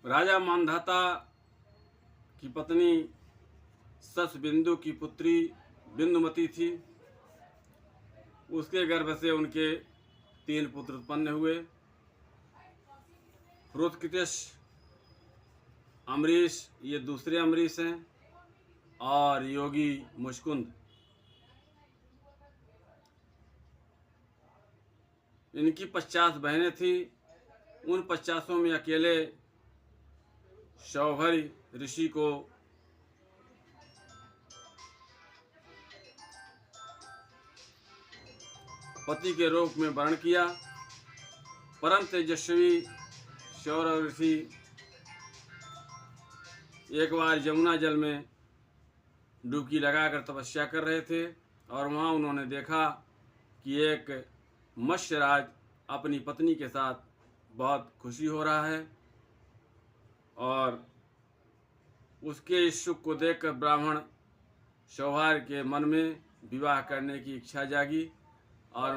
राजा मांधाता की पत्नी ससबिंदु की पुत्री बिंदुमती थी। उसके गर्भ से उनके 3 पुत्र उत्पन्न हुए। प्रोत्कृतिश, अम्बरीश, ये दूसरे अम्बरीश हैं, और योगी मुचकुंद। इनकी 50 बहनें थीं। उन 50 में अकेले शौभरी ऋषि को पति के रूप में वर्ण किया। परम तेजस्वी सौरभ ऋषि एक बार यमुना जल में डुबकी लगाकर तपस्या कर रहे थे, और वहाँ उन्होंने देखा कि एक मत्स्यराज अपनी पत्नी के साथ बहुत खुशी हो रहा है, और उसके इस सुख को देखकर ब्राह्मण सौहार्द के मन में विवाह करने की इच्छा जागी, और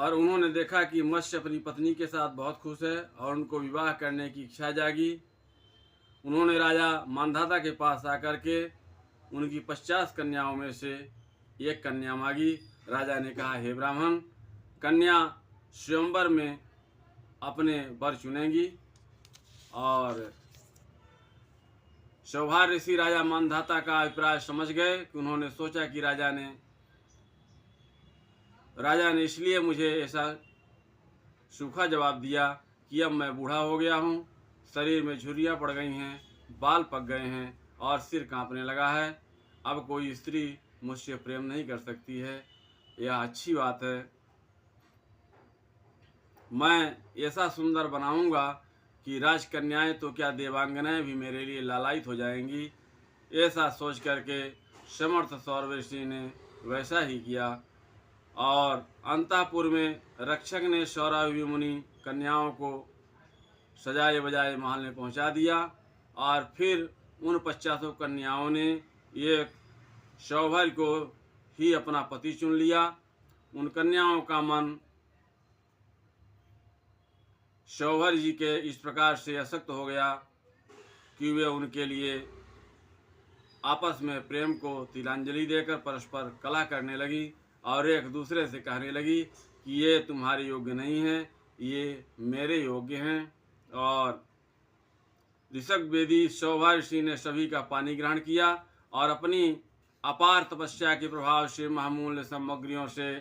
उन्होंने देखा कि मत्स्य अपनी पत्नी के साथ बहुत खुश है, और उनको विवाह करने की इच्छा जागी। उन्होंने राजा मांधाता के पास आकर के उनकी 50 कन्याओं में से एक कन्या मांगी। राजा ने कहा, हे ब्राह्मण, कन्या स्वयंवर में अपने वर चुनेंगी। और सौभाग्य ऋषि राजा मांधाता का अभिप्राय समझ गए कि उन्होंने सोचा कि राजा ने इसलिए मुझे ऐसा सूखा जवाब दिया कि अब मैं बूढ़ा हो गया हूँ, शरीर में झुर्रियाँ पड़ गई हैं, बाल पक गए हैं और सिर कांपने लगा है। अब कोई स्त्री मुझसे प्रेम नहीं कर सकती है। यह अच्छी बात है। मैं ऐसा सुंदर बनाऊंगा कि राजकन्याएं तो क्या, देवांगनाएं भी मेरे लिए लालायित हो जाएंगी। ऐसा सोच करके समर्थ सौरभ ऋषि ने वैसा ही किया, और अंतःपुर में रक्षक ने सौरभ मुनि कन्याओं को सजाए बजाए महल में पहुंचा दिया। और फिर उन 50 कन्याओं ने एक सौभाग्य को ही अपना पति चुन लिया। उन कन्याओं का मन सौभाग्य जी के इस प्रकार से आसक्त हो गया कि वे उनके लिए आपस में प्रेम को तिलांजलि देकर परस्पर कलह करने लगी, और एक दूसरे से कहने लगी कि ये तुम्हारे योग्य नहीं हैं, ये मेरे योग्य हैं। और ऋषभ वेदी सौभाग्य ऋषि ने सभी का पानी ग्रहण किया, और अपनी अपार तपस्या के प्रभाव से महामूल्य सामग्रियों से